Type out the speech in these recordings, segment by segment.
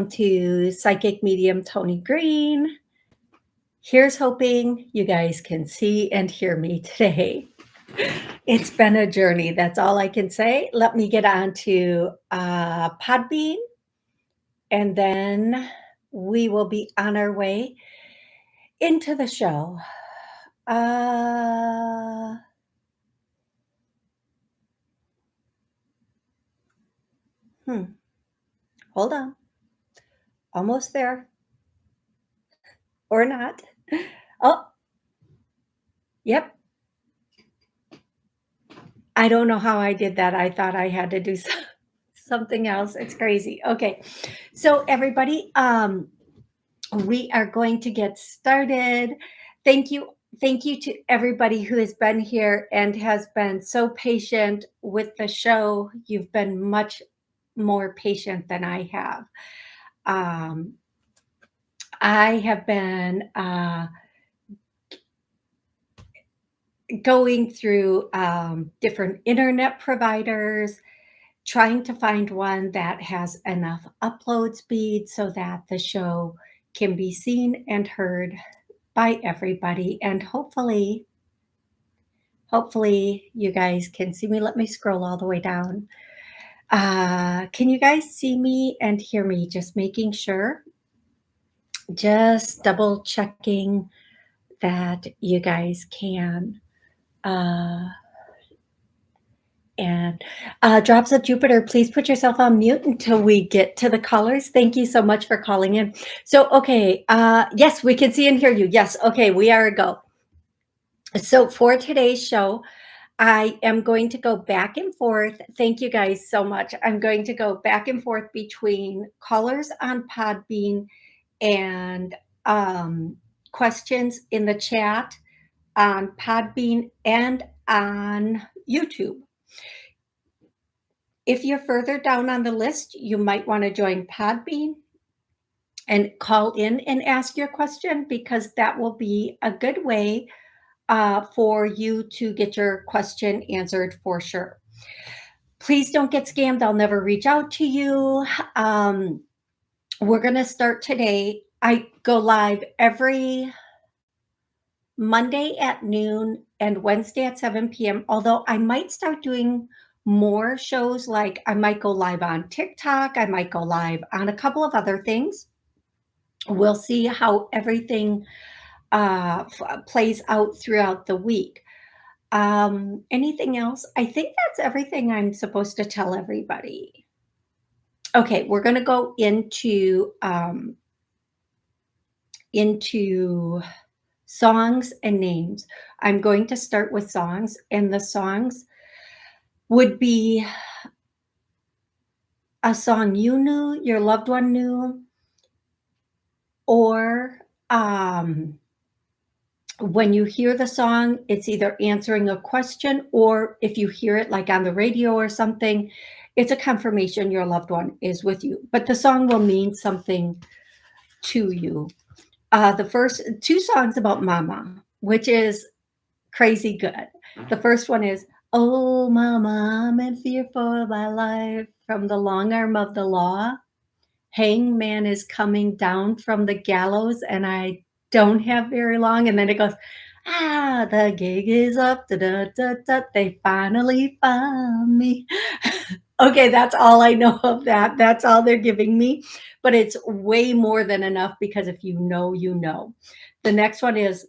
welcome to Psychic Medium Toni Green. Here's hoping you guys can see and hear me today. It's been a journey, that's all I can say. Let me get on to Podbean, and then we will be on our way into the show. Hold on. Almost there. Or not. Oh, yep. I don't know how I did that. I thought I had to do something else. It's crazy. Okay. So everybody, we are going to get started. Thank you. Thank you to everybody who has been here and has been so patient with the show. You've been much more patient than I have. I have been going through different internet providers, trying to find one that has enough upload speed so that the show can be seen and heard by everybody. And hopefully you guys can see me. Let me scroll all the way down. Can you guys see me and hear me? Just making sure. Just double checking that you guys can. And Drops of Jupiter, please put yourself on mute until we get to the callers. Thank you so much for calling in. So, okay, yes, we can see and hear you. Yes, okay, we are a go. So for today's show, I am going to go back and forth. Thank you guys so much. I'm going to go back and forth between callers on Podbean and questions in the chat on Podbean and on YouTube. If you're further down on the list, you might want to join Podbean and call in and ask your question, because that will be a good way for you to get your question answered for sure. Please don't get scammed. I'll never reach out to you. We're going to start today. I go live every Monday at noon and Wednesday at 7 p.m. Although I might start doing more shows, like I might go live on TikTok. I might go live on a couple of other things. We'll see how everything plays out throughout the week. Anything else? I think that's everything I'm supposed to tell everybody. Okay, we're going to go into songs and names. I'm going to start with songs, and the songs would be a song you knew, your loved one knew, or when you hear the song, it's either answering a question, or if you hear it like on the radio or something, it's a confirmation your loved one is with you. But the song will mean something to you. The first two songs about Mama, which is crazy good. The first one is, "Oh, Mama, I'm in fear for my life from the long arm of the law. Hangman is coming down from the gallows, and I don't have very long." And then it goes, "The gig is up, da, da, da, da, they finally found me." Okay, that's all I know of that. That's all they're giving me. But it's way more than enough, because if you know, you know. The next one is,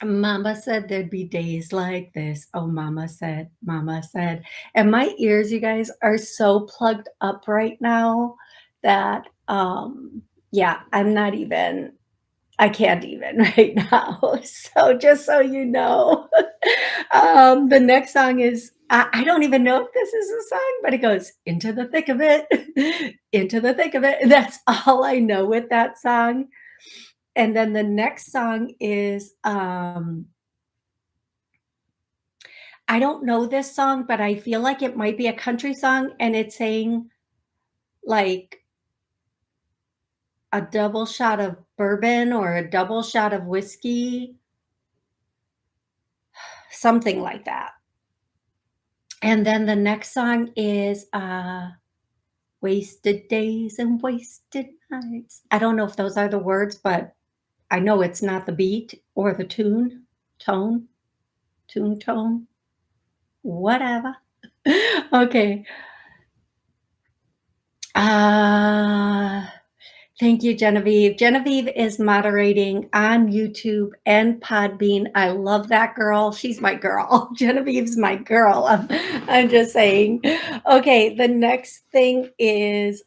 "Mama said there'd be days like this. Oh, Mama said, Mama said." And my ears, you guys, are so plugged up right now that, yeah, I can't even right now. So just so you know. The next song is, I don't even know if this is a song, but it goes, "Into the thick of it, into the thick of it." That's all I know with that song. And then the next song is, I don't know this song, but I feel like it might be a country song, and it's saying like a double shot of bourbon or a double shot of whiskey, something like that. And then the next song is Wasted days and wasted nights. I don't know if those are the words, but I know it's not the beat or the tone, tone, whatever. Okay. Ah, thank you, Genevieve. Genevieve is moderating on YouTube and Podbean. I love that girl. She's my girl. Genevieve's my girl. I'm just saying. Okay, the next song is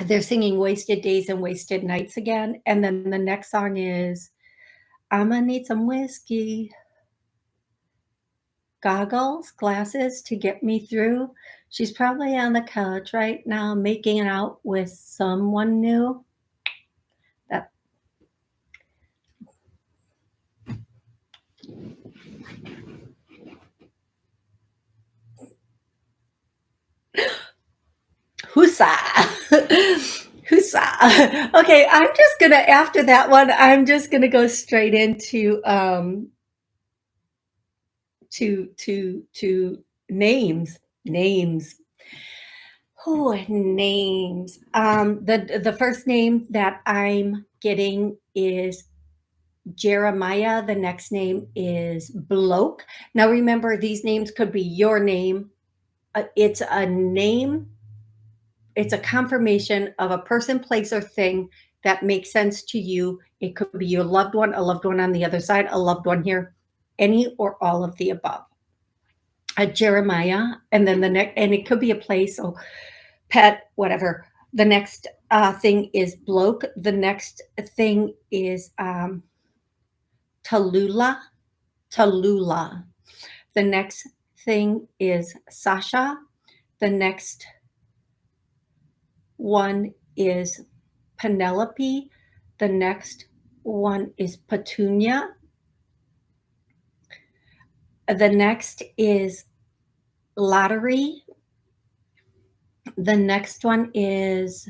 they're singing Wasted Days and Wasted Nights again. And then the next song is I'ma need some whiskey, glasses to get me through. She's probably on the couch right now making out with someone new. That Husa. Husa. Okay, after that one, I'm just gonna go straight into to names. Names. Oh, names. The first name that I'm getting is Jeremiah. The next name is Bloke. Now remember, these names could be your name. It's a name. It's a confirmation of a person, place, or thing that makes sense to you. It could be your loved one, a loved one on the other side, a loved one here, any or all of the above. Jeremiah, and then the next, and it could be a place, or pet, whatever. The next thing is Bloke. The next thing is Tallulah. Tallulah. The next thing is Sasha. The next one is Penelope. The next one is Petunia. The next is Lottery. The next one is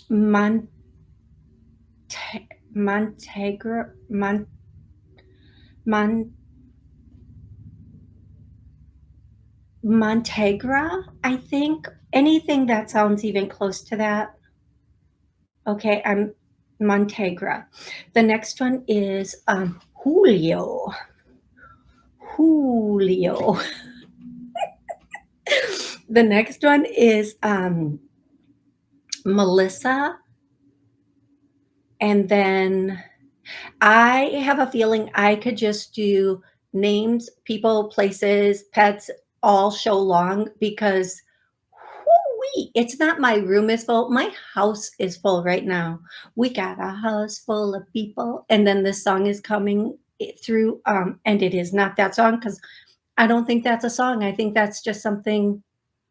Montegra. Montegra, I think. Anything that sounds even close to that. Okay, I'm Montegra. The next one is Julio. Julio. The next one is Melissa. And then I have a feeling I could just do names, people, places, pets all show long because it's not my room is full. My house is full right now. We got a house full of people. And then this song is coming through. And it is not that song because I don't think that's a song. I think that's just something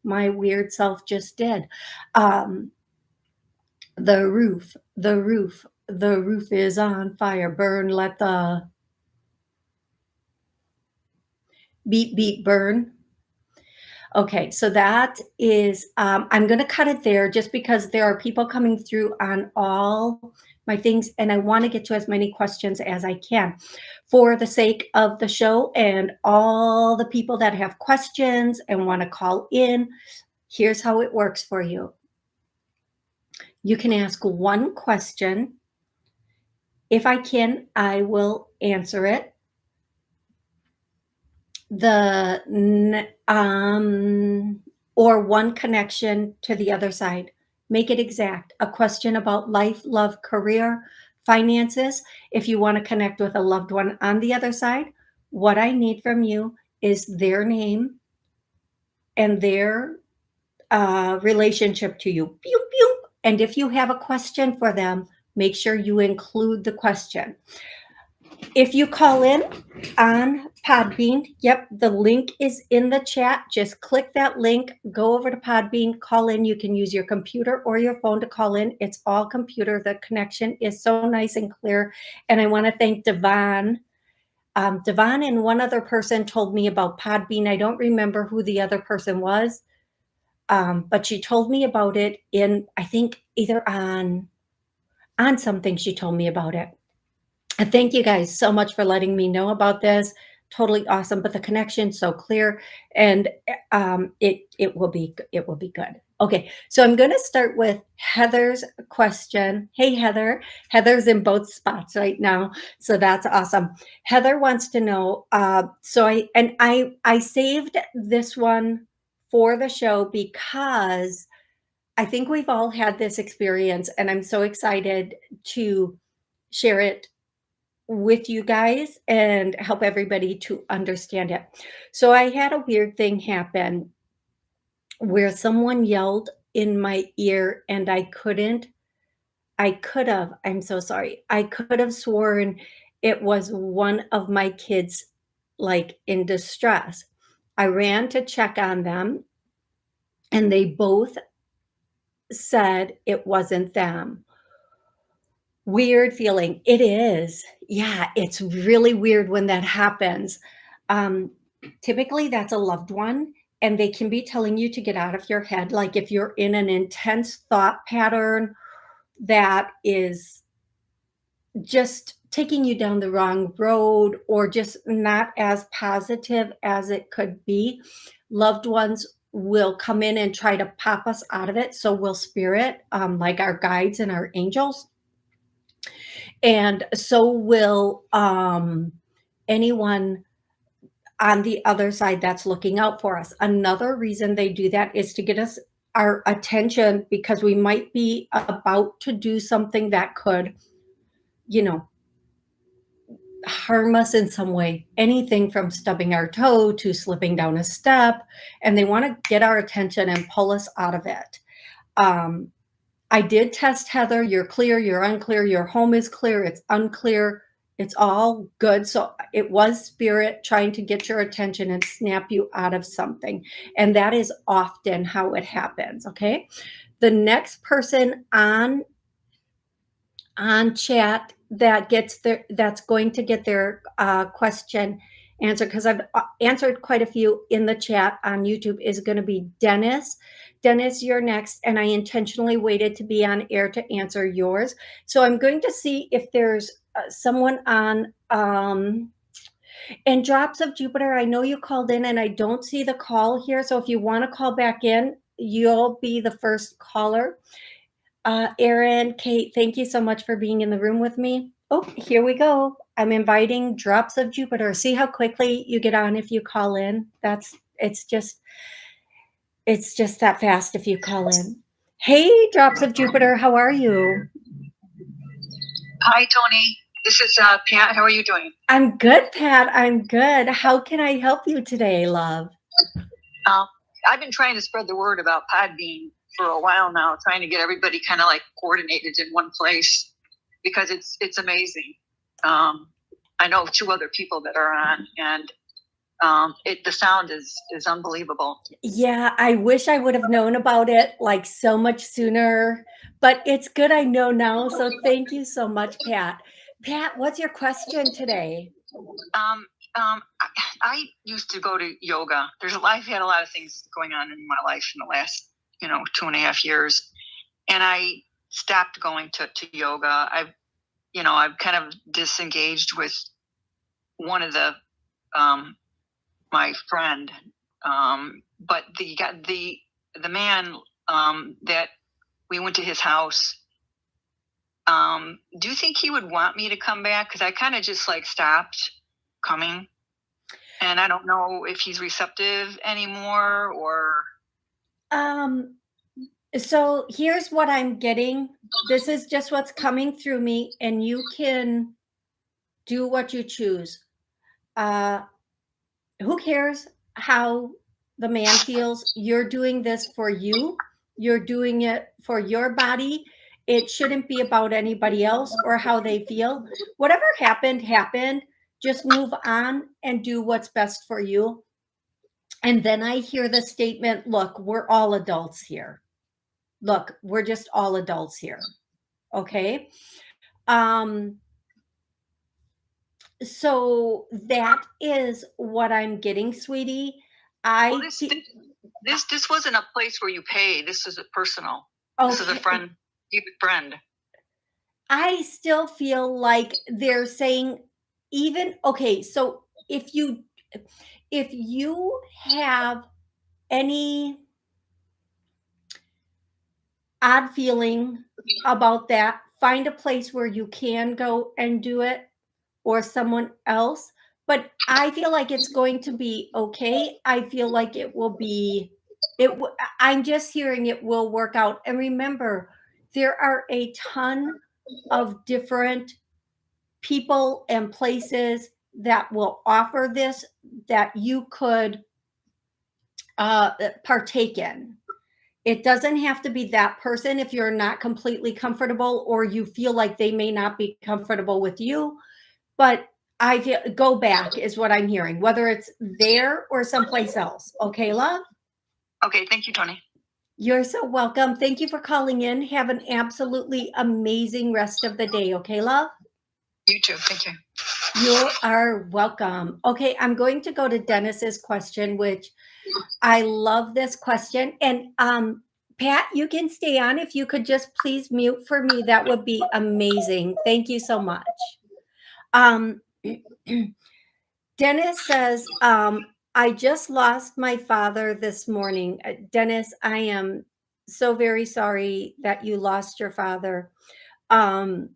my weird self just did. The roof, the roof, the roof is on fire. Burn, let the beat, beat, burn. Okay, so that is, I'm going to cut it there just because there are people coming through on all my things, and I want to get to as many questions as I can. For the sake of the show and all the people that have questions and want to call in, here's how it works for you. You can ask one question. If I can, I will answer it. Or one connection to the other side. Make it exact. A question about life, love, career, finances. If you want to connect with a loved one on the other side, what I need from you is their name and their relationship to you. Pew, pew. And if you have a question for them, make sure you include the question. If you call in on Podbean, yep, the link is in the chat. Just click that link, go over to Podbean, call in. You can use your computer or your phone to call in. It's all computer. The connection is so nice and clear. And I want to thank Devon. Devon and one other person told me about Podbean. I don't remember who the other person was, but she told me about it in, I think, either on something she told me about it. And thank you guys so much for letting me know about this. Totally awesome, but the connection's so clear, and it will be good. Okay, so I'm going to start with Heather's question. Hey Heather, Heather's in both spots right now, so that's awesome. Heather wants to know. I saved this one for the show because I think we've all had this experience, and I'm so excited to share it with you guys and help everybody to understand it. So I had a weird thing happen where someone yelled in my ear and I'm so sorry. I could have sworn it was one of my kids like in distress. I ran to check on them and they both said it wasn't them. Weird feeling. It is. Yeah, it's really weird when that happens. Um, Typically, that's a loved one, and they can be telling you to get out of your head. Like if you're in an intense thought pattern that is just taking you down the wrong road or just not as positive as it could be, loved ones will come in and try to pop us out of it. So will spirit, like our guides and our angels, and so will anyone on the other side that's looking out for us. Another reason they do that is to get us our attention because we might be about to do something that could, you know, harm us in some way. Anything from stubbing our toe to slipping down a step, and they want to get our attention and pull us out of it. Um, I did test Heather. You're clear, you're unclear, your home is clear, it's unclear, it's all good. So it was spirit trying to get your attention and snap you out of something. And that is often how it happens. Okay. The next person on chat that's going to get their question answered, because I've answered quite a few in the chat on YouTube, is going to be Dennis. Dennis, you're next, and I intentionally waited to be on air to answer yours. So I'm going to see if there's someone on and Drops of Jupiter. I know you called in and I don't see the call here, so if you want to call back in, you'll be the first caller. Erin, Kate, thank you so much for being in the room with me. Oh, here we go. I'm inviting Drops of Jupiter. See how quickly you get on if you call in? It's just that fast if you call in. Hey, Drops of Jupiter, how are you? Hi, Toni. This is Pat. How are you doing? I'm good, Pat. I'm good. How can I help you today, love? I've been trying to spread the word about Podbean for a while now, trying to get everybody kind of like coordinated in one place because it's amazing. I know 2 other people that are on, and the sound is unbelievable. Yeah, I wish I would have known about it like so much sooner, but it's good I know now. So thank you so much, Pat. Pat, what's your question today? I used to go to yoga. I've had a lot of things going on in my life in the last 2.5 years, and I stopped going to yoga. I've kind of disengaged with one of the my friend, but the man that we went to his house. Do you think he would want me to come back? Because I kind of just like stopped coming, and I don't know if he's receptive anymore or. So here's what I'm getting. This is just what's coming through me, and you can do what you choose. Who cares how the man feels? You're doing this for you. You're doing it for your body. It shouldn't be about anybody else or how they feel. Whatever happened, happened. Just move on and do what's best for you. And then I hear the statement, look, we're all adults here. Look, we're just all adults here. Okay. So that is what I'm getting, sweetie. This wasn't a place where you pay. This is a personal. Okay. This is a friend. I still feel like they're saying even okay, so if you have any odd feeling about that, find a place where you can go and do it or someone else. But I feel like it's going to be okay. I feel like it will be, I'm just hearing it will work out. And remember, there are a ton of different people and places that will offer this that you could partake in. It doesn't have to be that person if you're not completely comfortable or you feel like they may not be comfortable with you. But I feel go back is what I'm hearing, whether it's there or someplace else. Okay, love? Okay, thank you, Toni. You're so welcome. Thank you for calling in. Have an absolutely amazing rest of the day. Okay, love? You too. Thank you. You are welcome. Okay, I'm going to go to Dennis's question, which I love this question. And Pat, you can stay on. If you could just please mute for me, that would be amazing. Thank you so much. Um, Dennis says, I just lost my father this morning. Dennis, I am so very sorry that you lost your father. Can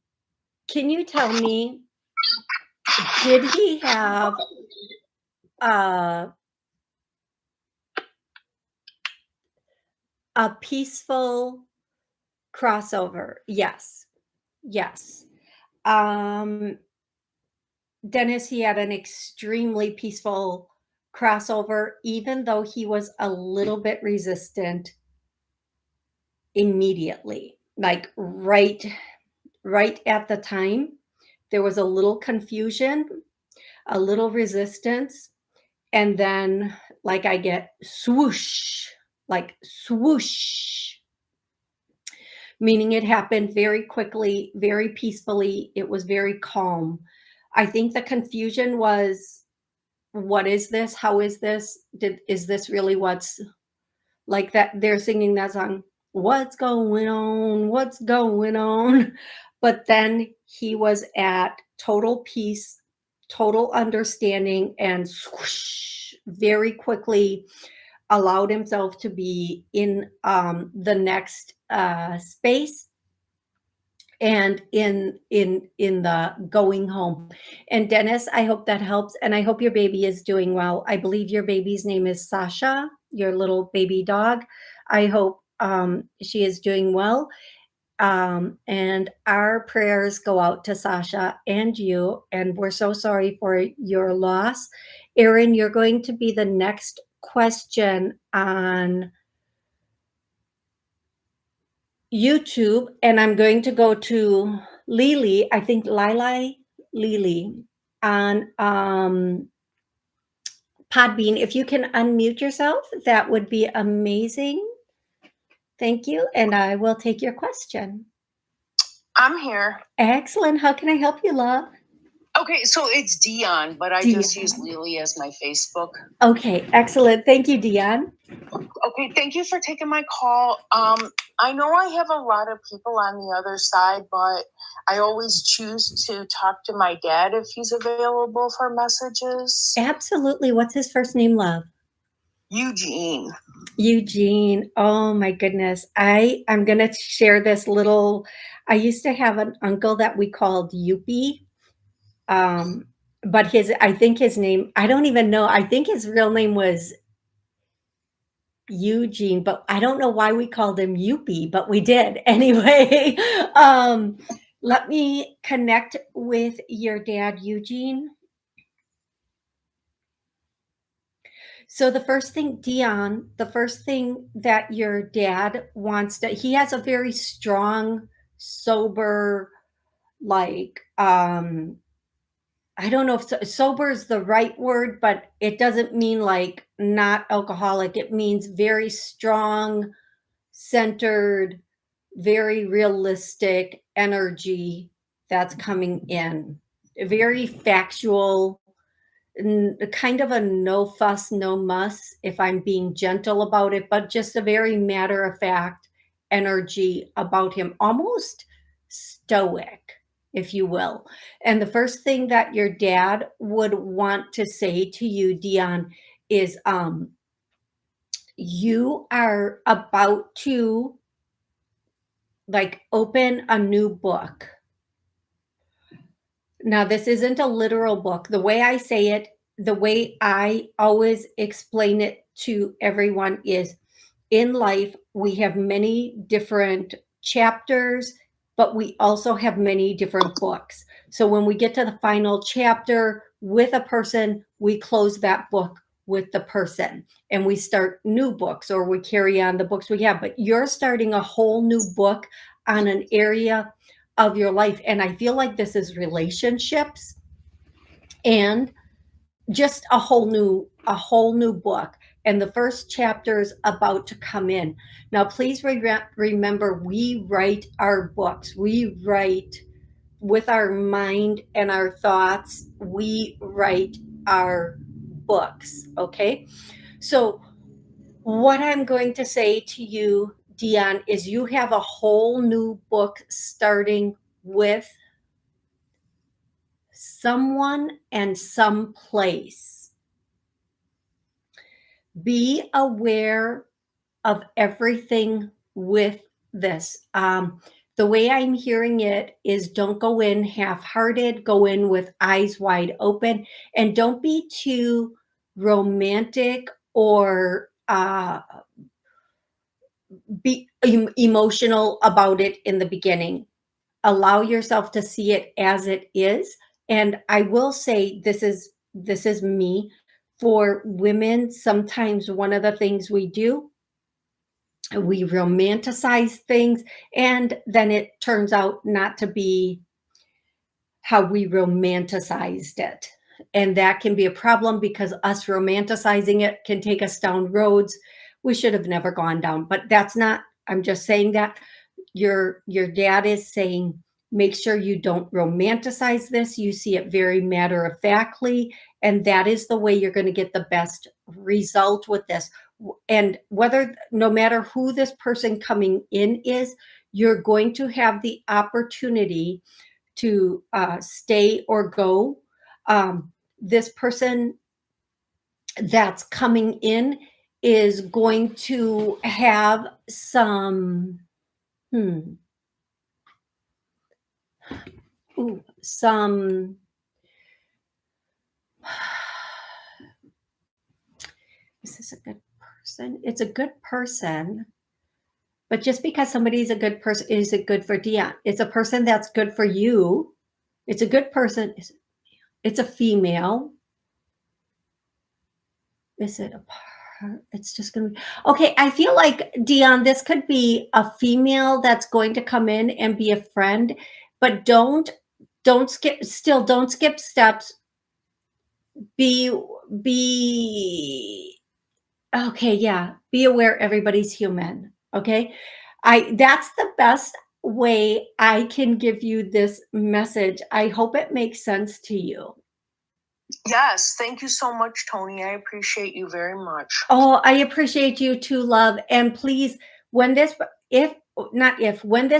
you tell me, did he have uh, a peaceful crossover? Yes. Yes. Um, Dennis, he had an extremely peaceful crossover, even though he was a little bit resistant immediately. Like right at the time, there was a little confusion, a little resistance, and then like I get swoosh, like swoosh, meaning it happened very quickly, very peacefully. It was very calm. I think the confusion was, what is this? How is this? Is this really what's like that? They're singing that song, what's going on? What's going on? But then he was at total peace, total understanding, and swoosh, very quickly allowed himself to be in the next space and in the going home. And Dennis, I hope that helps, and I hope your baby is doing well. I believe your baby's name is Sasha, your little baby dog. I hope she is doing well. And our prayers go out to Sasha and you, and we're so sorry for your loss. Erin, you're going to be the next question on YouTube, and I'm going to go to Lily, I think Lily on Podbean. If you can unmute yourself, that would be amazing. Thank you, and I will take your question. I'm here. Excellent. How can I help you, love? Okay, so it's Dion, but I just use Lily as my Facebook. Okay, excellent. Thank you, Dion. Okay, thank you for taking my call. I know I have a lot of people on the other side, but I always choose to talk to my dad if he's available for messages. Absolutely. What's his first name, love? Eugene. Eugene. Oh my goodness. I'm going to share this little, I used to have an uncle that we called Youpie. But I think his name, I don't even know. I think his real name was Eugene, but I don't know why we called him Youpie, but we did anyway. Let me connect with your dad, Eugene. So the first thing, Dion, the first thing that your dad wants to, he has a very strong, sober, like, I don't know if sober is the right word, but it doesn't mean like not alcoholic. It means very strong, centered, very realistic energy that's coming in. Very factual, kind of a no fuss, no muss, if I'm being gentle about it, but just a very matter of fact energy about him. Almost stoic, if you will. And the first thing that your dad would want to say to you, Dion, is you are about to like open a new book. Now, this isn't a literal book. The way I say it, the way I always explain it to everyone is in life, we have many different chapters, but we also have many different books. So when we get to the final chapter with a person, we close that book with the person and we start new books, or we carry on the books we have. But you're starting a whole new book on an area of your life. And I feel like this is relationships and just a whole new book. And the first chapter is about to come in. Now, please remember, we write our books. We write with our mind and our thoughts. We write our books. Okay. So what I'm going to say to you, Dion, is you have a whole new book starting with someone and someplace. Be aware of everything with this. The way I'm hearing it is don't go in half-hearted, go in with eyes wide open, and don't be too romantic or be emotional about it in the beginning. Allow yourself to see it as it is. And I will say, this is me. For women, sometimes one of the things we do, we romanticize things, and then it turns out not to be how we romanticized it. And that can be a problem because us romanticizing it can take us down roads we should have never gone down. But that's not, I'm just saying that your dad is saying, make sure you don't romanticize this. You see it very matter of factly, and that is the way you're going to get the best result with this. And whether, no matter who this person coming in is, you're going to have the opportunity to stay or go. This person that's coming in is going to have some some is this a good person? It's a good person, but just because somebody's a good person, is it good for Dion? It's a person that's good for you. It's a good person. It's a female. Is it a part? It's just gonna be okay. I feel like, Dion, this could be a female that's going to come in and be a friend, but don't skip steps. Be okay, yeah. Be aware everybody's human. Okay. That's the best way I can give you this message. I hope it makes sense to you. Yes, thank you so much, Toni. I appreciate you very much. Oh, I appreciate you too, love. And please, when this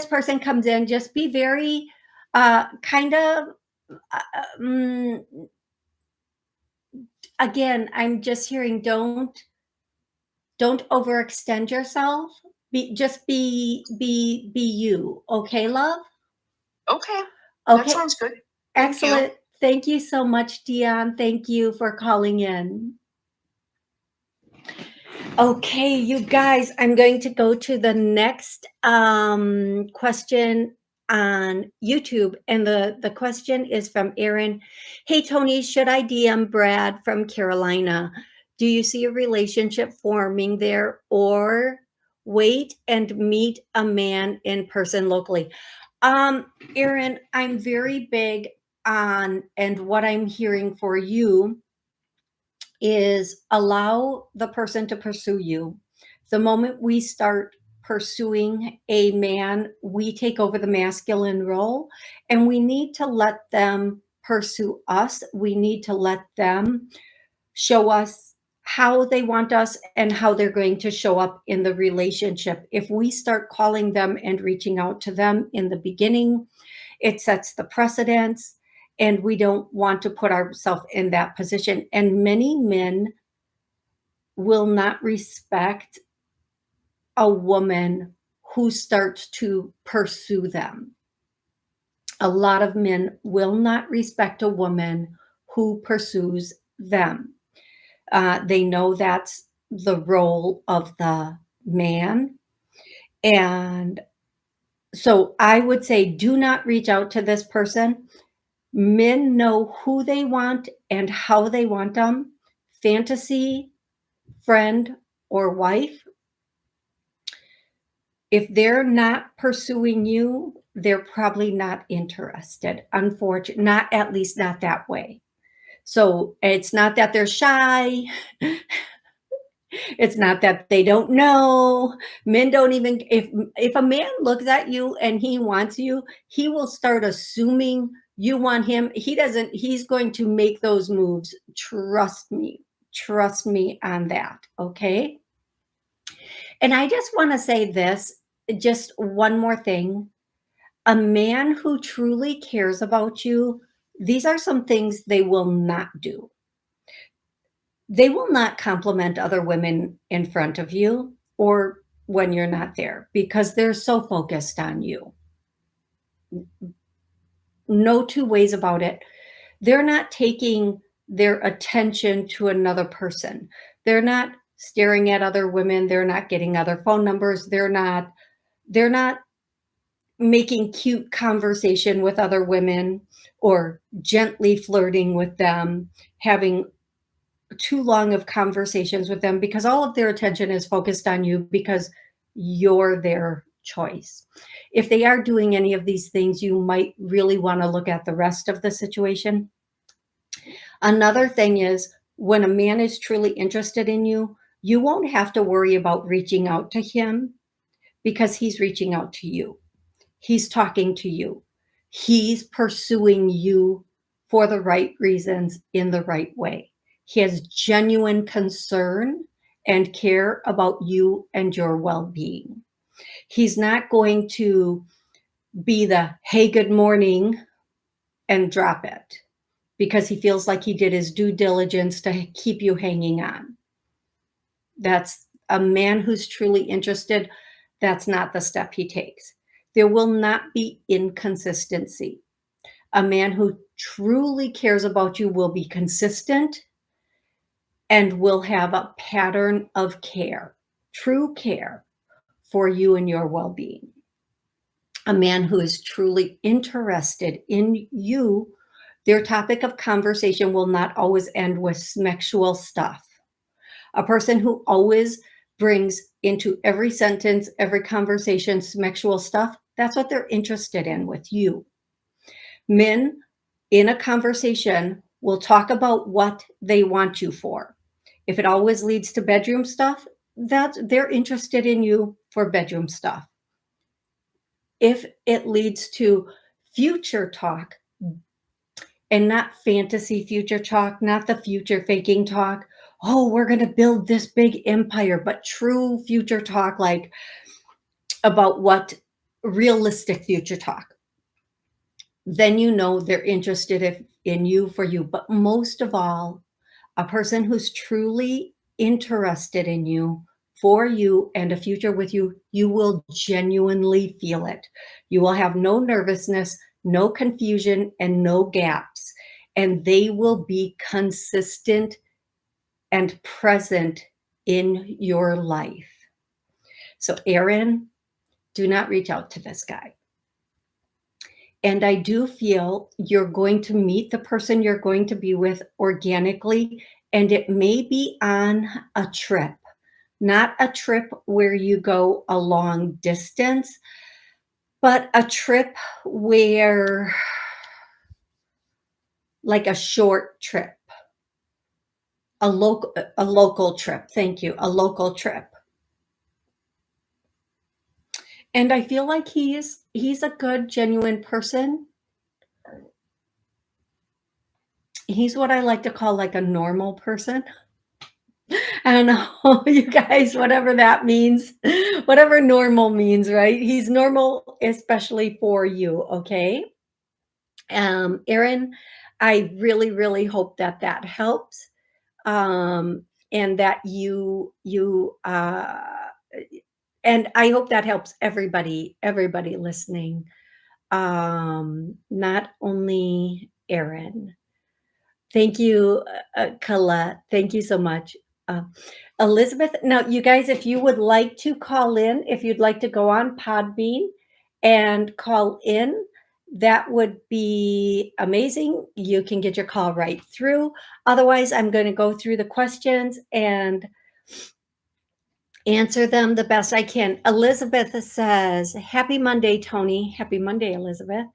person comes in, just be very kind of again, I'm just hearing don't overextend yourself. Be you. Okay, love? Okay. Okay. That sounds good. Excellent. Thank you so much, Dion. Thank you for calling in. Okay, you guys, I'm going to go to the next question on YouTube. And the question is from Aaron. Hey, Toni, should I DM Brad from Carolina? Do you see a relationship forming there, or wait and meet a man in person locally? Aaron, I'm very big on, and what I'm hearing for you is allow the person to pursue you. The moment we start pursuing a man, we take over the masculine role, and we need to let them pursue us. We need to let them show us how they want us and how they're going to show up in the relationship. If we start calling them and reaching out to them in the beginning, it sets the precedence, and we don't want to put ourselves in that position. And many men will not respect a woman who starts to pursue them. A lot of men will not respect a woman who pursues them. They know that's the role of the man. And so I would say, do not reach out to this person. Men know who they want and how they want them. Fantasy, friend, or wife. If they're not pursuing you, they're probably not interested. Unfortunately, not at least not that way. So it's not that they're shy. It's not that they don't know. Men don't even, if a man looks at you and he wants you, he will start assuming you want him. He doesn't, he's going to make those moves. Trust me. Trust me on that. Okay. And I just want to say this, just one more thing. A man who truly cares about you, these are some things they will not do. They will not compliment other women in front of you or when you're not there because they're so focused on you. No two ways about it. They're not taking their attention to another person. They're not staring at other women. They're not getting other phone numbers. They're not making cute conversation with other women or gently flirting with them, having too long of conversations with them, because all of their attention is focused on you because you're their choice. If they are doing any of these things, you might really want to look at the rest of the situation. Another thing is, when a man is truly interested in you, you won't have to worry about reaching out to him because he's reaching out to you. He's talking to you. He's pursuing you for the right reasons in the right way. He has genuine concern and care about you and your well-being. He's not going to be the, hey, good morning, and drop it because he feels like he did his due diligence to keep you hanging on. That's a man who's truly interested. That's not the step he takes. There will not be inconsistency. A man who truly cares about you will be consistent and will have a pattern of care, true care for you and your well-being. A man who is truly interested in you, their topic of conversation will not always end with sexual stuff. A person who always brings into every sentence, every conversation, sexual stuff, that's what they're interested in with you. Men in a conversation will talk about what they want you for. If it always leads to bedroom stuff, they're interested in you for bedroom stuff. If it leads to future talk and not fantasy future talk, not the future faking talk, oh, we're going to build this big empire, but true future talk, like about what realistic future talk, then you know they're interested in you for you. But most of all, a person who's truly interested in you, for you, and a future with you, you will genuinely feel it. You will have no nervousness, no confusion, and no gaps. And they will be consistent and present in your life. So, Aaron, do not reach out to this guy. And I do feel you're going to meet the person you're going to be with organically, and it may be on a trip, not a trip where you go a long distance, but a trip where, like a short trip, a local trip. Thank you, a local trip. And I feel like he's a good, genuine person. He's what I like to call like a normal person. I don't know, you guys, whatever that means, whatever normal means, right? He's normal, especially for you, okay? Erin, I really, really hope that that helps, and that and I hope that helps everybody listening, not only Erin. Thank you, Colette. Thank you so much. Uh, Elizabeth, now you guys, if you would like to call in, if you'd like to go on Podbean and call in, that would be amazing. You can get your call right through. Otherwise, I'm going to go through the questions and answer them the best I can. Elizabeth says, Happy Monday, Toni. Happy Monday, Elizabeth.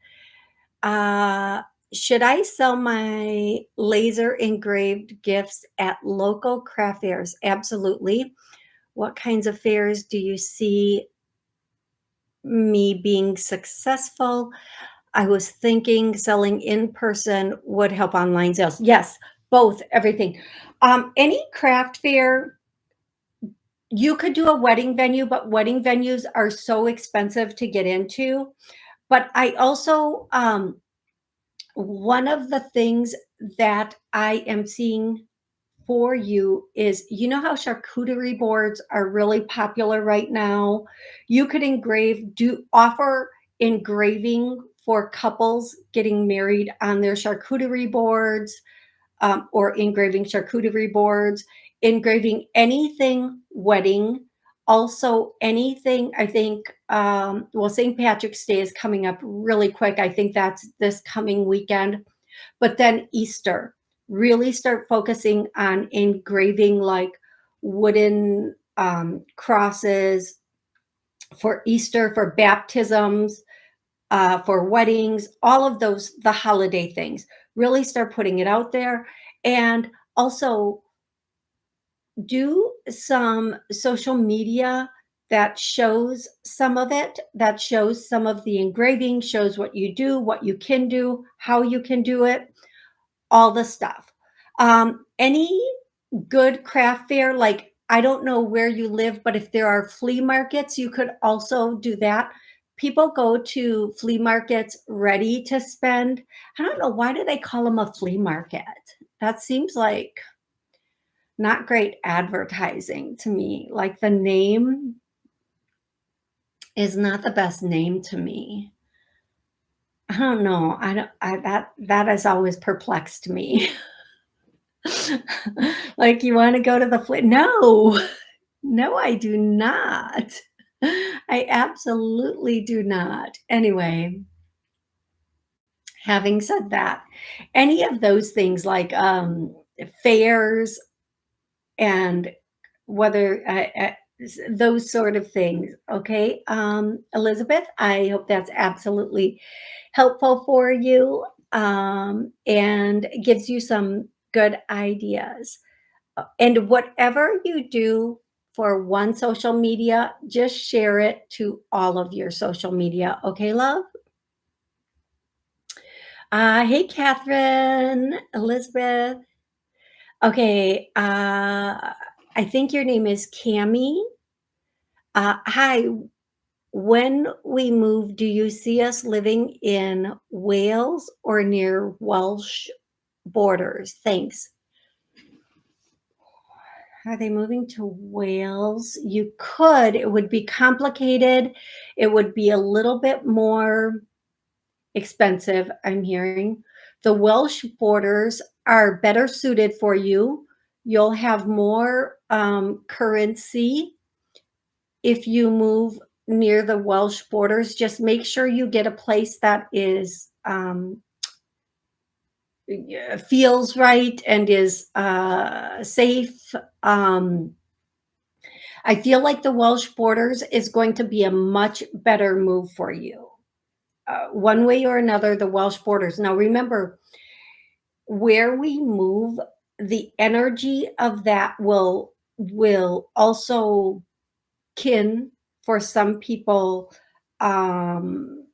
Uh, should I sell my laser engraved gifts at local craft fairs? Absolutely. What kinds of fairs do you see me being successful? I was thinking selling in person would help online sales. Yes, both, everything. Any craft fair, you could do a wedding venue, but wedding venues are so expensive to get into. But I also, one of the things that I am seeing for you is, you know how charcuterie boards are really popular right now? You could offer engraving for couples getting married on their charcuterie boards, or engraving charcuterie boards, engraving anything wedding. Also, anything, I think, well, St. Patrick's Day is coming up really quick. I think that's this coming weekend. But then Easter, really start focusing on engraving like wooden crosses for Easter, for baptisms, for weddings, all of those, the holiday things. Really start putting it out there. And also do some social media that shows some of it, that shows some of the engraving, shows what you do, what you can do, how you can do it, all the stuff. Any good craft fair, like I don't know where you live, but if there are flea markets, you could also do that. People go to flea markets ready to spend. I don't know, why do they call them a flea market? That seems like not great advertising to me. Like the name is not the best name to me. I don't know. I don't I that has always perplexed me. Like, you wanna go to the flea? No. No, I do not. I absolutely do not. Anyway, having said that, any of those things like, fairs and whether those sort of things, okay? Elizabeth, I hope that's absolutely helpful for you, and gives you some good ideas. And whatever you do for one social media, just share it to all of your social media. Okay, love? Hey, Catherine, Elizabeth. Okay, I think your name is Cami. Hi, when we move, do you see us living in Wales or near Welsh borders? Thanks. Are they moving to Wales? You could. It would be complicated. It would be a little bit more expensive, I'm hearing. The Welsh borders are better suited for you. You'll have more currency if you move near the Welsh borders. Just make sure you get a place that is feels right and is safe. I feel like the Welsh borders is going to be a much better move for you. One way or another, the Welsh borders. Now, remember, where we move, the energy of that will also kin for some people, um,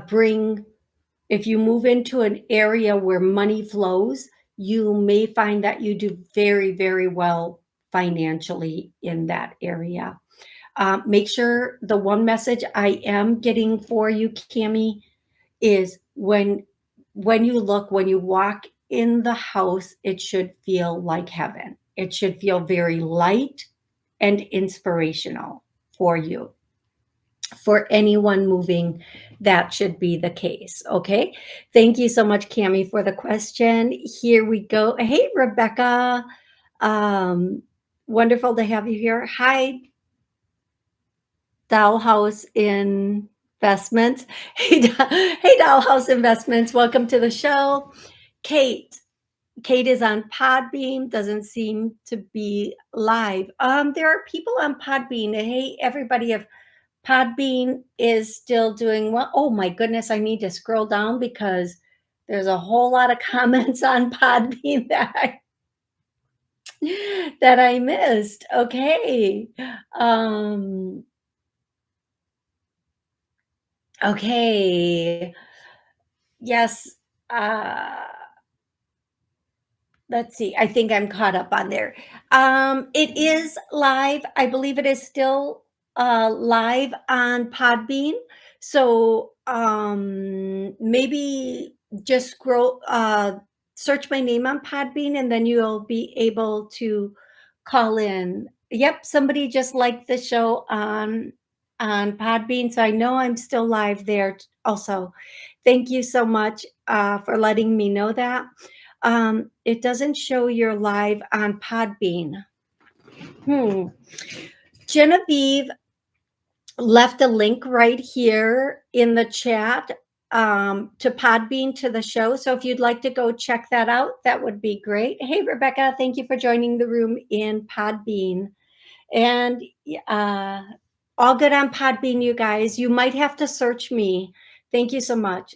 bring, if you move into an area where money flows, you may find that you do very, very well financially in that area. Make sure the one message I am getting for you, Cami, is when you walk in the house, it should feel like heaven. It should feel very light and inspirational for you. For anyone moving, that should be the case. Okay. Thank you so much, Cami, for the question. Here we go. Hey, Rebecca. Wonderful to have you here. Hi, Dollhouse Investments. Hey, Dollhouse Investments. Welcome to the show. Kate. Kate is on Podbean, doesn't seem to be live. There are people on Podbean. Hey, everybody, if Podbean is still doing well. Oh my goodness, I need to scroll down because there's a whole lot of comments on Podbean that I missed. Okay. Okay. Yes. Let's see. I think I'm caught up on there. It is live. I believe it is still live on Podbean. So maybe just scroll, search my name on Podbean, and then you'll be able to call in. Yep, somebody just liked the show on Podbean, so I know I'm still live there also. Thank you so much for letting me know that. It doesn't show you're live on Podbean. Genevieve left a link right here in the chat to Podbean, to the show. So if you'd like to go check that out, that would be great. Hey, Rebecca, thank you for joining the room in Podbean. And all good on Podbean, you guys. You might have to search me. Thank you so much.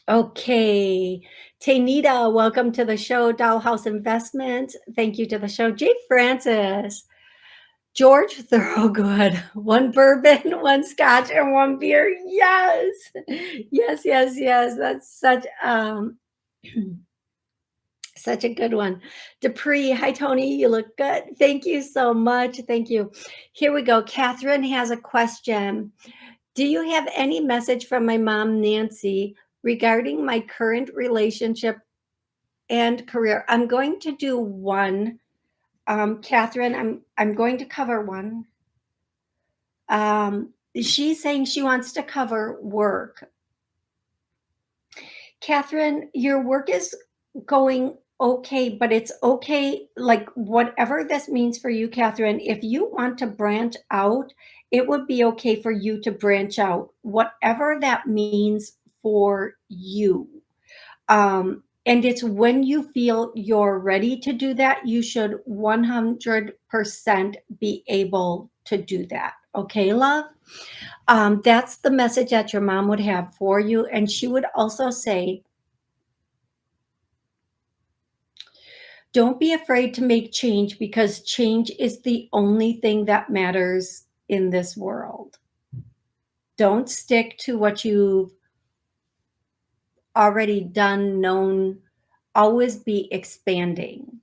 Okay. Tanita, welcome to the show. Dollhouse Investment. Thank you to the show. Jay Francis. George Thorogood. One bourbon, one scotch, and one beer. Yes. Yes, yes, yes. That's such such a good one. Dupree, hi Tony, you look good. Thank you so much. Thank you. Here we go. Catherine has a question. Do you have any message from my mom, Nancy, regarding my current relationship and career? I'm going to do one. Catherine, I'm going to cover one. She's saying she wants to cover work. Catherine, your work is going okay, but it's okay, like whatever this means for you, Catherine. If you want to branch out, it would be okay for you to branch out, whatever that means for you. And it's when you feel you're ready to do that, you should 100% be able to do that. Okay, love? That's the message that your mom would have for you. And she would also say, don't be afraid to make change, because change is the only thing that matters in this world. Don't stick to what you've already done, known. Always be expanding.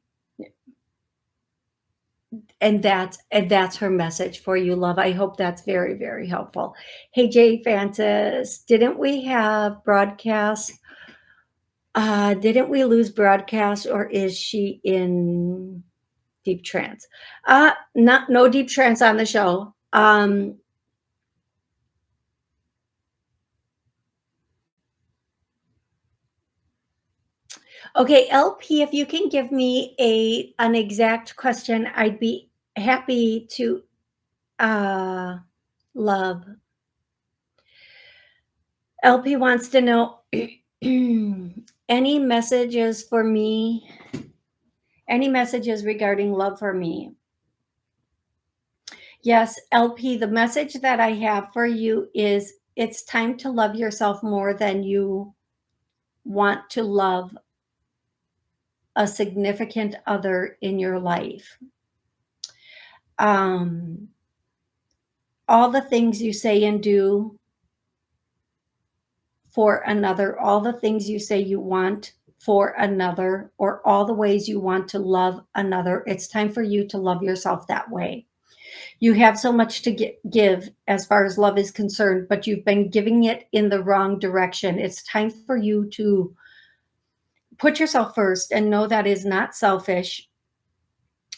And that's her message for you, love. I hope that's very, very helpful. Hey, Jay Francis, didn't we have broadcast? Didn't we lose broadcast, or is she in deep trance? No deep trance on the show. Okay, LP, if you can give me an exact question, I'd be happy to love. LP wants to know any messages for me, any messages regarding love for me. Yes, LP, the message that I have for you is it's time to love yourself more than you want to love a significant other in your life. All the things you say and do for another, all the things you say you want for another, or all the ways you want to love another. It's time for you to love yourself that way. You have so much to give as far as love is concerned, but you've been giving it in the wrong direction. It's time for you to put yourself first and know that is not selfish.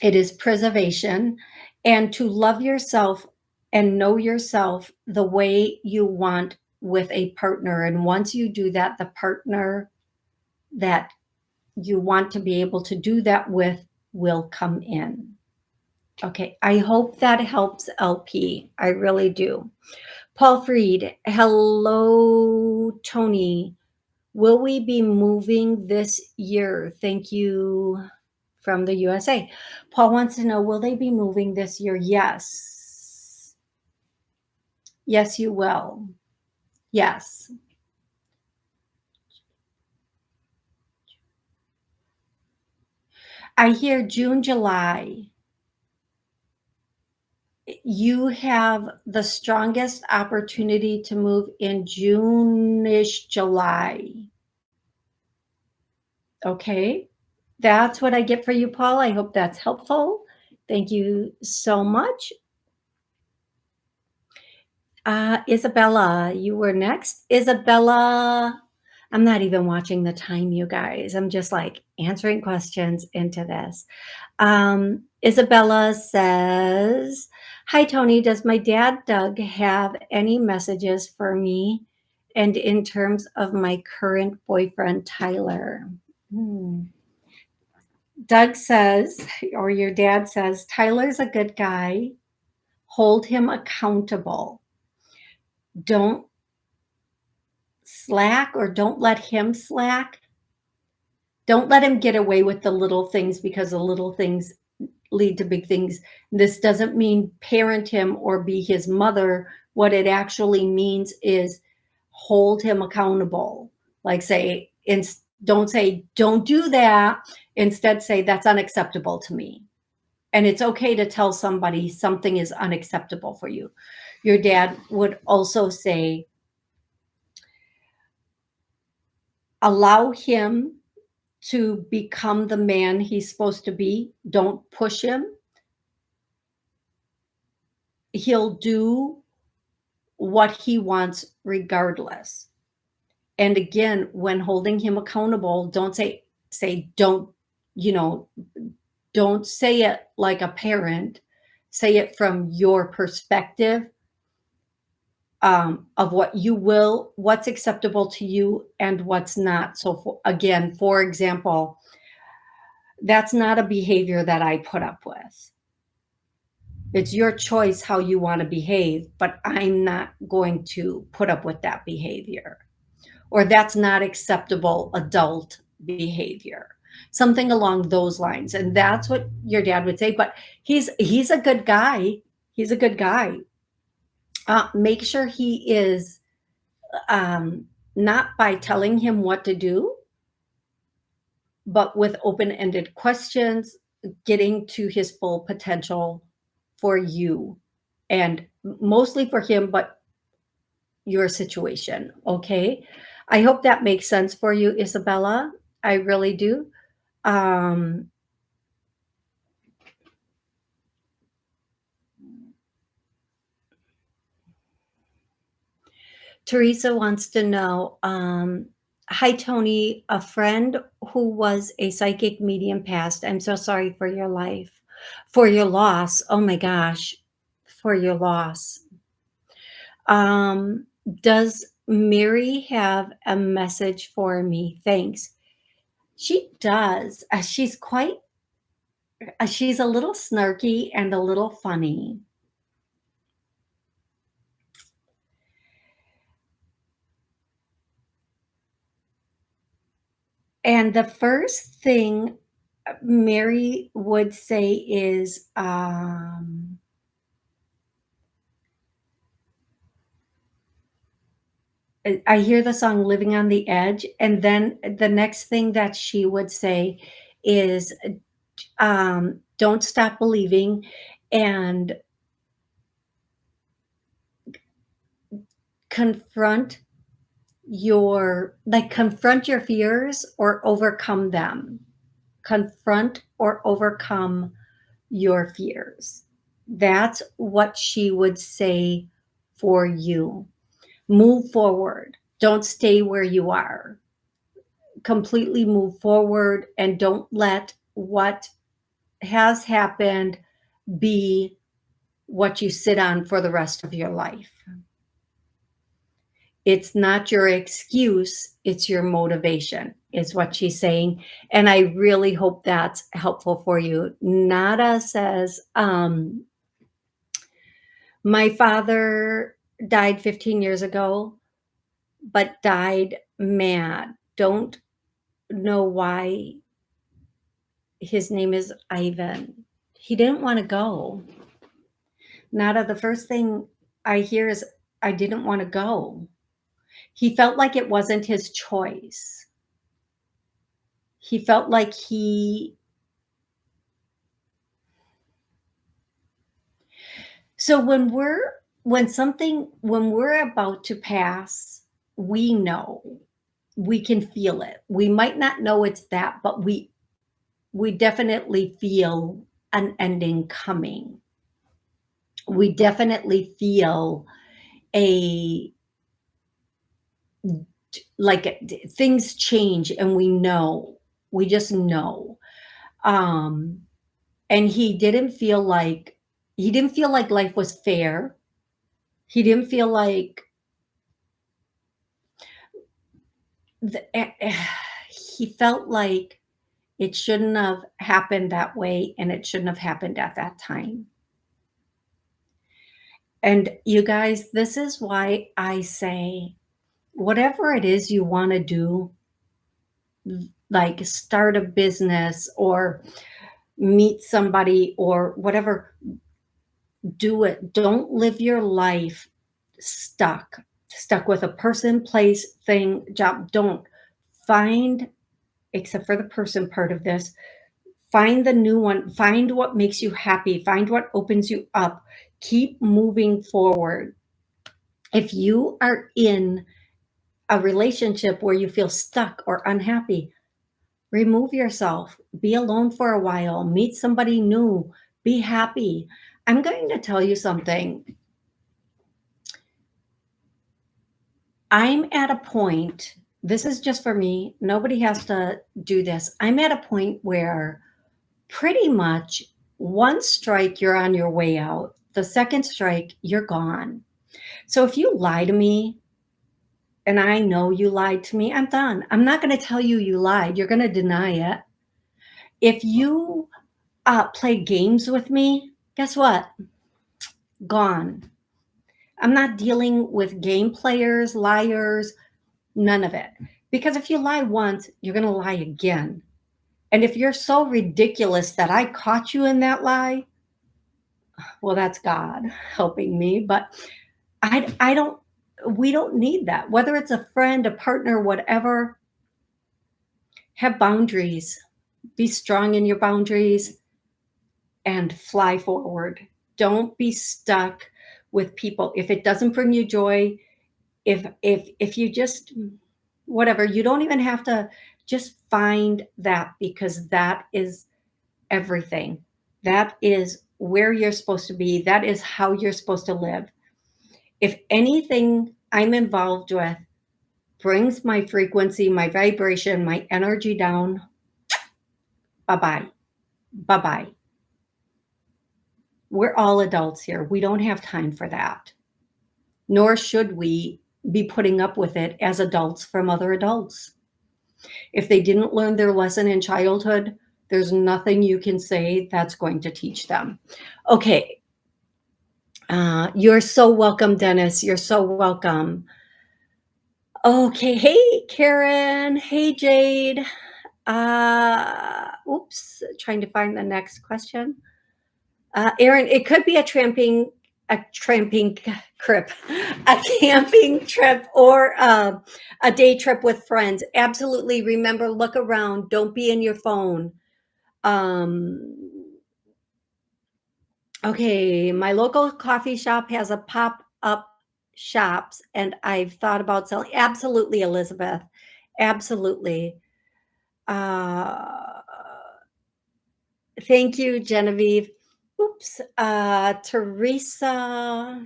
It is preservation, and to love yourself and know yourself the way you want with a partner. And once you do that, the partner that you want to be able to do that with will come in. Okay, I hope that helps, LP. I really do. Paul Freed, hello, Toni. Will we be moving this year? Thank you from the USA. Paul wants to know, will they be moving this year? Yes. Yes, you will. Yes. I hear June, July. You have the strongest opportunity to move in June-ish, July. Okay, that's what I get for you, Paul. I hope that's helpful. Thank you so much. Isabella, you were next. Isabella, I'm not even watching the time, you guys. I'm just like answering questions into this. Isabella says, hi, Toni. Does my dad, Doug, have any messages for me? And in terms of my current boyfriend, Tyler? Doug says, or your dad says, Tyler's a good guy. Hold him accountable. Don't slack, or don't let him slack. Don't let him get away with the little things, because the little things lead to big things. This doesn't mean parent him or be his mother. What it actually means is hold him accountable. Like say, don't say, don't do that. Instead say, that's unacceptable to me. And it's okay to tell somebody something is unacceptable for you. Your dad would also say, allow him to become the man he's supposed to be. Don't push him. He'll do what he wants regardless. And again, when holding him accountable, don't say don't, don't say it like a parent. Say it from your perspective of what's acceptable to you and what's not. So for example, that's not a behavior that I put up with. It's your choice how you want to behave, but I'm not going to put up with that behavior. Or that's not acceptable adult behavior. Something along those lines. And that's what your dad would say. But he's a good guy. He's a good guy. Make sure he is not by telling him what to do, but with open-ended questions, getting to his full potential for you, and mostly for him, but your situation. Okay. I hope that makes sense for you, Isabella. I really do. Teresa wants to know, hi, Toni, a friend who was a psychic medium passed. I'm so sorry for your loss. Oh my gosh, for your loss. Does Mary have a message for me? Thanks. She does. She's a little snarky and a little funny. And the first thing Mary would say is, I hear the song Living on the Edge. And then the next thing that she would say is, don't stop believing, and confront confront your fears or overcome them. Confront or overcome your fears. That's what she would say for you. Move forward. Don't stay where you are. Completely move forward and don't let what has happened be what you sit on for the rest of your life. It's not your excuse, it's your motivation, is what she's saying. And I really hope that's helpful for you. Nada says, my father died 15 years ago, but died mad. Don't know why. His name is Ivan. He didn't want to go. Nada, the first thing I hear is, I didn't want to go. He felt like it wasn't his choice. He felt like so when we're about to pass, we know, we can feel it. We might not know it's that, but we definitely feel an ending coming. We definitely feel things change, and we just know. And he didn't feel like life was fair. He didn't feel like he felt like it shouldn't have happened that way, and it shouldn't have happened at that time. And you guys, this is why I say, whatever it is you want to do, like start a business or meet somebody or whatever, do it. Don't live your life stuck with a person, place, thing, job. Don't. Find, except for the person part of this, find the new one. Find what makes you happy. Find what opens you up. Keep moving forward. If you are in a relationship where you feel stuck or unhappy, remove yourself. Be alone for a while. Meet somebody new. Be happy. I'm going to tell you something. I'm at a point, this is just for me, nobody has to do this. I'm at a point where pretty much one strike, you're on your way out. The second strike, you're gone. So if you lie to me, and I know you lied to me, I'm done. I'm not going to tell you you lied. You're going to deny it. If you play games with me, guess what? Gone. I'm not dealing with game players, liars, none of it. Because if you lie once, you're going to lie again. And if you're so ridiculous that I caught you in that lie, well, that's God helping me. But we don't need that. Whether it's a friend, a partner, whatever, have boundaries. Be strong in your boundaries and fly forward. Don't be stuck with people. If it doesn't bring you joy, if you just, whatever, you don't even have to, just find that, because that is everything. That is where you're supposed to be. That is how you're supposed to live. If anything I'm involved with brings my frequency, my vibration, my energy down, bye-bye. Bye-bye. We're all adults here. We don't have time for that. Nor should we be putting up with it as adults from other adults. If they didn't learn their lesson in childhood, there's nothing you can say that's going to teach them. Okay. You're so welcome, Dennis. You're so welcome. Okay. Hey, Karen. Hey, Jade. Oops. Trying to find the next question. Erin, it could be a camping trip, or a day trip with friends. Absolutely. Remember, look around. Don't be in your phone. Okay, my local coffee shop has a pop-up shops, and I've thought about selling. Absolutely, Elizabeth. Absolutely. Uh, Thank you, Genevieve. Oops. Teresa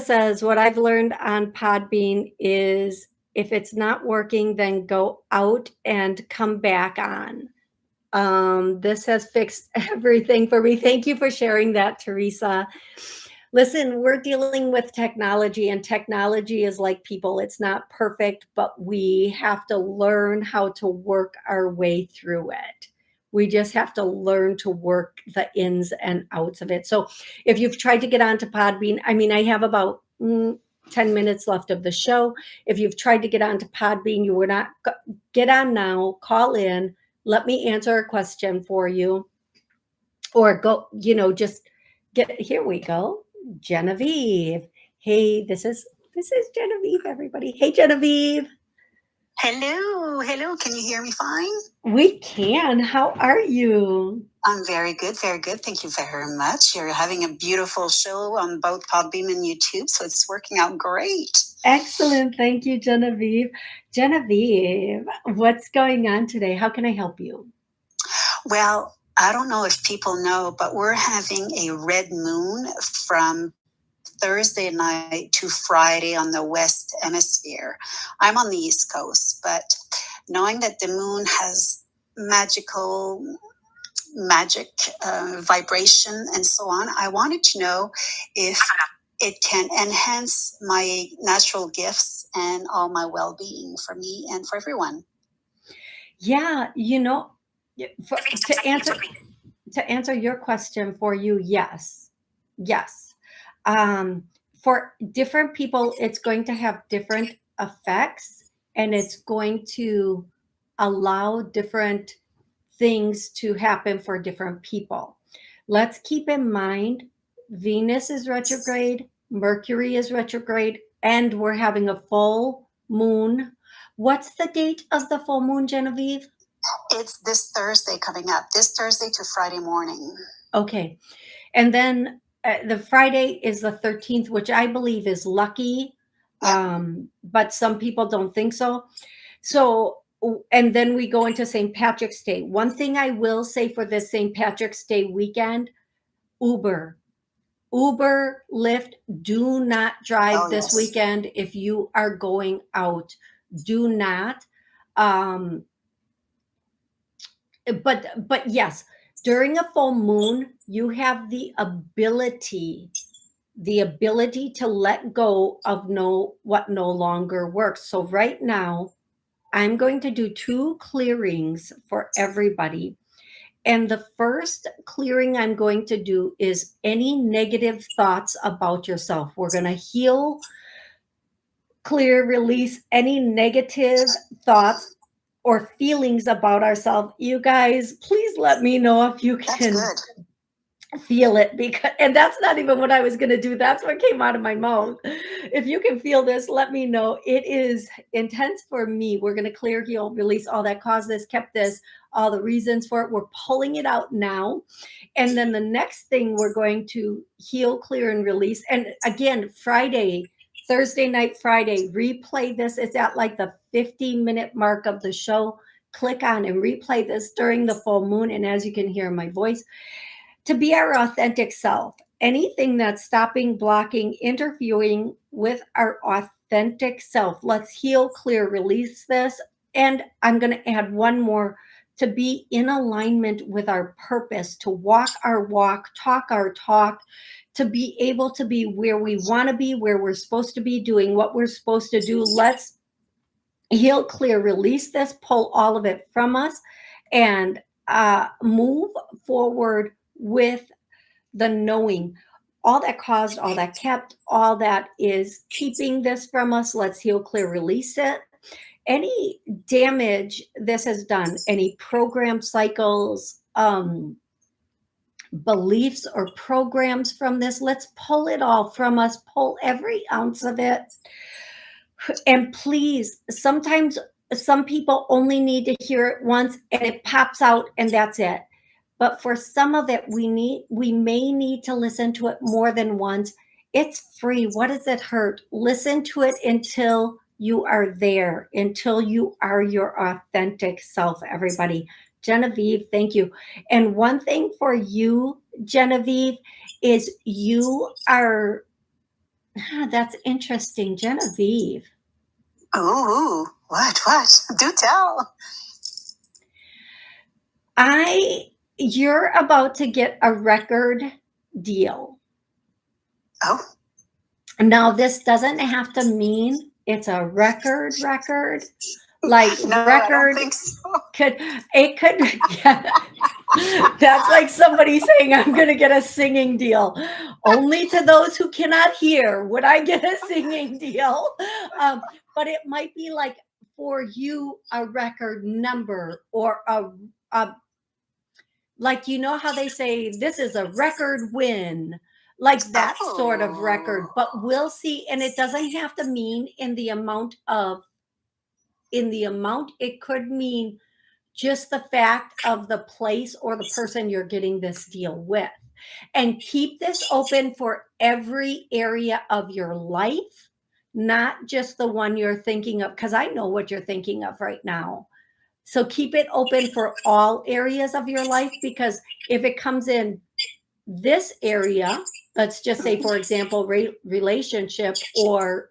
says, what I've learned on Podbean is if it's not working, then go out and come back on. This has fixed everything for me. Thank you for sharing that, Teresa. Listen, we're dealing with technology, and technology is like people. It's not perfect, but we have to learn how to work our way through it. We just have to learn to work the ins and outs of it. So if you've tried to get onto Podbean, I mean, I have about 10 minutes left of the show. If you've tried to get onto Podbean, you were not, get on now, call in, let me answer a question for you, or go, just get, here we go. Genevieve. Hey, this is Genevieve, everybody. Hey, Genevieve. Hello. Can you hear me fine? We can. How are you? I'm very good. Thank you very much. You're having a beautiful show on both Podbeam and YouTube, so it's working out great. Excellent. Thank you, Genevieve. Genevieve, what's going on today? How can I help you? Well, I don't know if people know, but we're having a red moon from Thursday night to Friday on the West Hemisphere. I'm on the East Coast, but knowing that the moon has magic vibration and so on, I wanted to know if it can enhance my natural gifts and all my well-being for me and for everyone. Yeah, to answer your question for you, yes. For different people, it's going to have different effects, and it's going to allow different things to happen for different people. Let's keep in mind, Venus is retrograde, Mercury is retrograde, and we're having a full moon. What's the date of the full moon, Genevieve? It's this Thursday coming up, this Thursday to Friday morning. Okay. And then the Friday is the 13th, which I believe is lucky. Yep. But some people don't think so. So, and then we go into St. Patrick's Day. One thing I will say for this St. Patrick's Day weekend, Uber, Lyft, do not drive this weekend if you are going out. Do not. But yes, during a full moon, you have the ability to let go of what no longer works. So right now, I'm going to do 2 clearings for everybody. And the first clearing I'm going to do is any negative thoughts about yourself. We're going to heal, clear, release any negative thoughts or feelings about ourselves. You guys, please let me know if you can feel it, and that's not even what I was going to do. That's what came out of my mouth. If you can feel this, let me know. It is intense for me. We're going to clear, heal, release all that caused this, kept this, all the reasons for it. We're pulling it out now. And then the next thing we're going to heal, clear, and release. And again, Thursday night, Friday, replay this. It's at like the 50-minute mark of the show. Click on and replay this during the full moon. And as you can hear in my voice, to be our authentic self, anything that's stopping, blocking, interfering with our authentic self. Let's heal, clear, release this. And I'm going to add one more, to be in alignment with our purpose, to walk our walk, talk our talk, to be able to be where we want to be, where we're supposed to be, doing what we're supposed to do. Let's heal, clear, release this, pull all of it from us, and move forward with the knowing. All that caused, all that kept, all that is keeping this from us. Let's heal, clear, release it. Any damage this has done, any program cycles, beliefs or programs from this, let's pull it all from us, pull every ounce of it. And please, sometimes some people only need to hear it once and it pops out and that's it. but for some of it, we may need to listen to it more than once. It's free. What does it hurt? Listen to it until you are there, until you are your authentic self, everybody. Genevieve, thank you. And one thing for you, Genevieve, is you are, that's interesting, Genevieve. Ooh, what? Do tell. You're about to get a record deal. Oh. Now, this doesn't have to mean it's a record. Like No, record, I don't think so. could, yeah. That's like somebody saying, I'm going to get a singing deal. Only to those who cannot hear would I get a singing deal. But it might be like for you, a record number or a like, you know how they say this is a record win, like that sort of record, but we'll see. And it doesn't have to mean in the amount, it could mean just the fact of the place or the person you're getting this deal with. And keep this open for every area of your life, not just the one you're thinking of, because I know what you're thinking of right now. So keep it open for all areas of your life, because if it comes in this area, let's just say, for example, relationship, or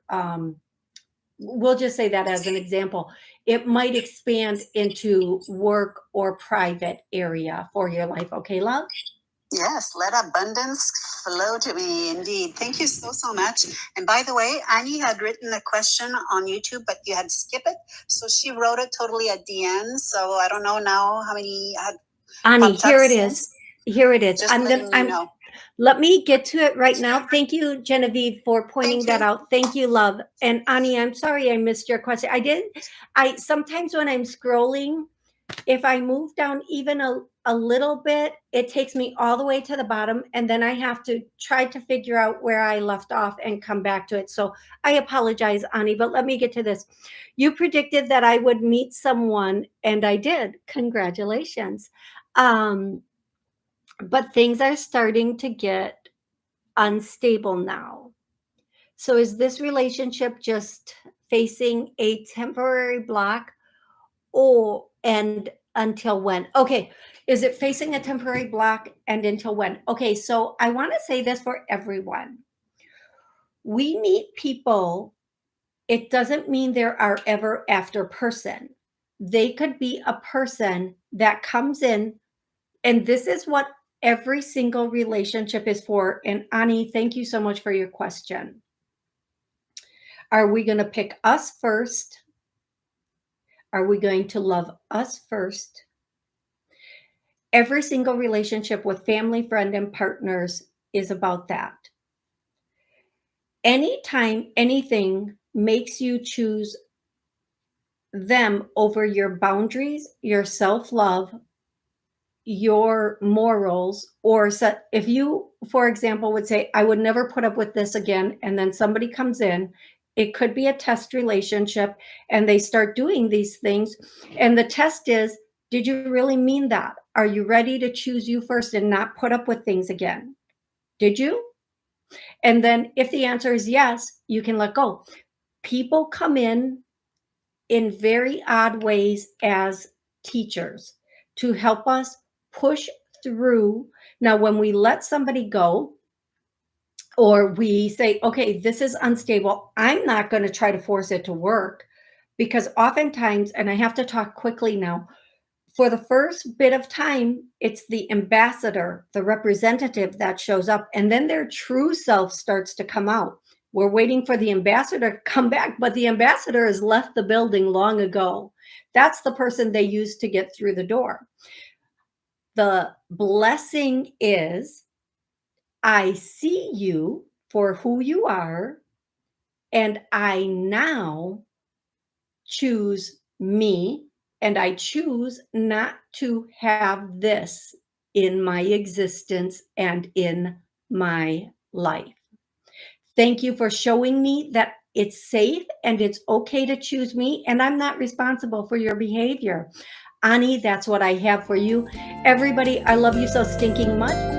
we'll just say that as an example, it might expand into work or private area for your life. Okay, love? Yes, let abundance flow to me, indeed. Thank you so much. And by the way, Annie had written a question on YouTube, but you had skipped it. So she wrote it totally at the end. So I don't know now how many had. Annie, here it is. Here it is. Just letting you know. Let me get to it right now. Thank you, Genevieve, for pointing that out. Thank you, love. And Annie, I'm sorry I missed your question. Sometimes when I'm scrolling, if I move down even a little bit, it takes me all the way to the bottom, and then I have to try to figure out where I left off and come back to it. So I apologize, Annie, but let me get to this. You predicted that I would meet someone, and I did. Congratulations. But things are starting to get unstable now. So is this relationship just facing a temporary block? And until when? Okay. Is it facing a temporary block, and until when? Okay. So I want to say this for everyone. We meet people. It doesn't mean they're our ever after person. They could be a person that comes in, and this is what every single relationship is for. And Annie, thank you so much for your question. Are we going to pick us first? Are we going to love us first? Every single relationship with family, friend, and partners is about that. Anytime anything makes you choose them over your boundaries, your self-love, your morals, or if you, for example, would say, I would never put up with this again, and then somebody comes in, it could be a test relationship, and they start doing these things, and the test is, did you really mean that? Are you ready to choose you first and not put up with things again? Did you? And then if the answer is yes, you can let go. People come in very odd ways as teachers to help us push through. Now, when we let somebody go, or we say, okay, this is unstable, I'm not going to try to force it to work, because oftentimes, and I have to talk quickly now, for the first bit of time, it's the ambassador, the representative that shows up, and then their true self starts to come out. We're waiting for the ambassador to come back, but the ambassador has left the building long ago. That's the person they use to get through the door. The blessing is, I see you for who you are, and I now choose me, and I choose not to have this in my existence and in my life. Thank you for showing me that it's safe and it's okay to choose me, and I'm not responsible for your behavior. Ani, that's what I have for you. Everybody, I love you so stinking much.